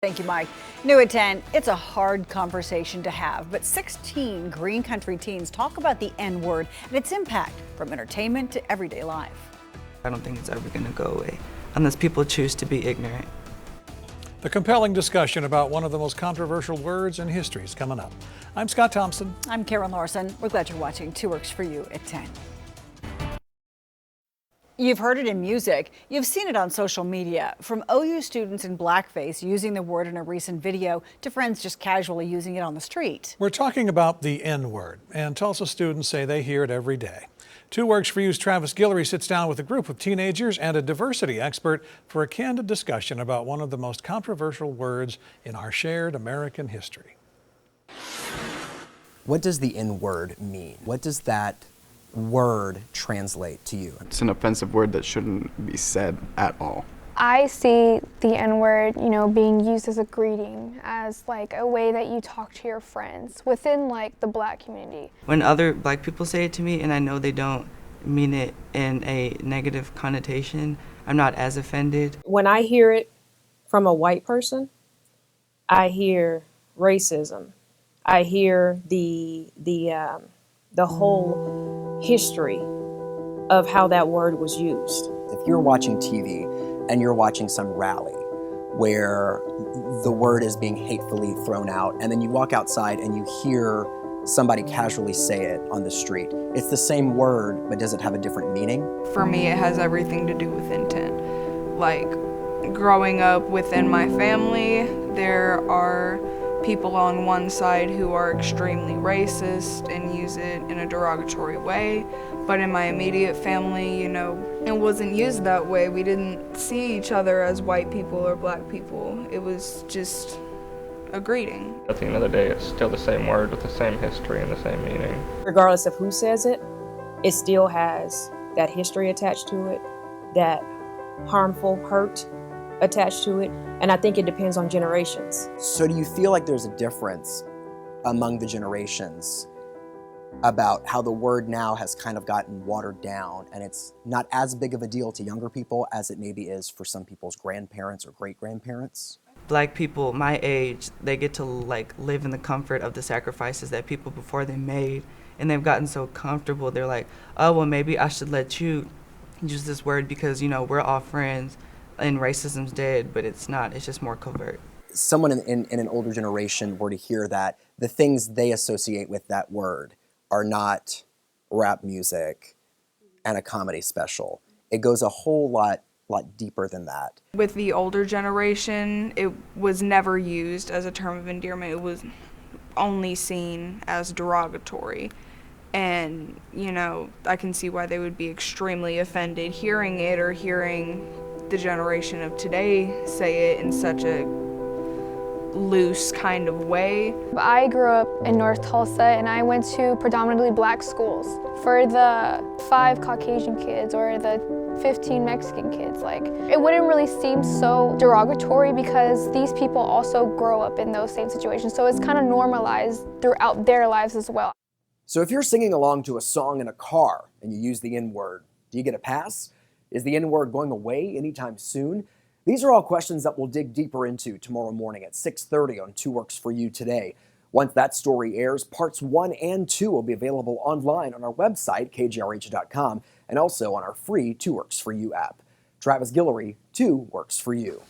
Thank you, Mike. New at 10, it's a hard conversation to have, but 16 Green Country teens talk about the N-word and its impact from entertainment to everyday life. I don't think it's ever going to go away unless people choose to be ignorant. The compelling discussion about one of the most controversial words in history is coming up. I'm Scott Thompson. I'm Karen Larson. We're glad you're watching 2 Works for You at 10. You've heard it in music. You've seen it on social media, from OU students in blackface using the word in a recent video to friends just casually using it on the street. We're talking about the N-word, and Tulsa students say they hear it every day. 2 Works for You's Travis Guillory sits down with a group of teenagers and a diversity expert for a candid discussion about one of the most controversial words in our shared American history. What does the N-word mean? What does that word translate to you? It's an offensive word that shouldn't be said at all. I see the N-word, being used as a greeting, as like a way that you talk to your friends within like the Black community. When other Black people say it to me and I know they don't mean it in a negative connotation, I'm not as offended. When I hear it from a white person, I hear racism. I hear the whole history of how that word was used. If you're watching TV and you're watching some rally where the word is being hatefully thrown out, and then you walk outside and you hear somebody casually say it on the street, it's the same word, but does it have a different meaning? For me, it has everything to do with intent. Like, growing up within my family, there are people on one side who are extremely racist and use it in a derogatory way, but in my immediate family, it wasn't used that way. We didn't see each other as white people or Black people. It was just a greeting. At the end of the day, it's still the same word with the same history and the same meaning. Regardless of who says it, it still has that history attached to it, that harmful hurt attached to it, and I think it depends on generations. So do you feel like there's a difference among the generations about how the word now has kind of gotten watered down and it's not as big of a deal to younger people as it maybe is for some people's grandparents or great-grandparents? Black people my age, they get to live in the comfort of the sacrifices that people before them made, and they've gotten so comfortable. They're like, oh, well, maybe I should let you use this word because, we're all friends and racism's dead, but it's not. It's just more covert. Someone in an older generation were to hear that, the things they associate with that word are not rap music and a comedy special. It goes a whole lot deeper than that. With the older generation, it was never used as a term of endearment. It was only seen as derogatory. And, I can see why they would be extremely offended hearing it or hearing the generation of today say it in such a loose kind of way. I grew up in North Tulsa and I went to predominantly Black schools. For the 5 Caucasian kids or the 15 Mexican kids, it wouldn't really seem so derogatory because these people also grow up in those same situations. So it's kind of normalized throughout their lives as well. So if you're singing along to a song in a car and you use the N-word, do you get a pass? Is the N-word going away anytime soon? These are all questions that we'll dig deeper into tomorrow morning at 6:30 on 2 Works for You Today. Once that story airs, parts 1 and 2 will be available online on our website, kgrh.com, and also on our free 2 Works for You app. Travis Guillory, 2 Works for You.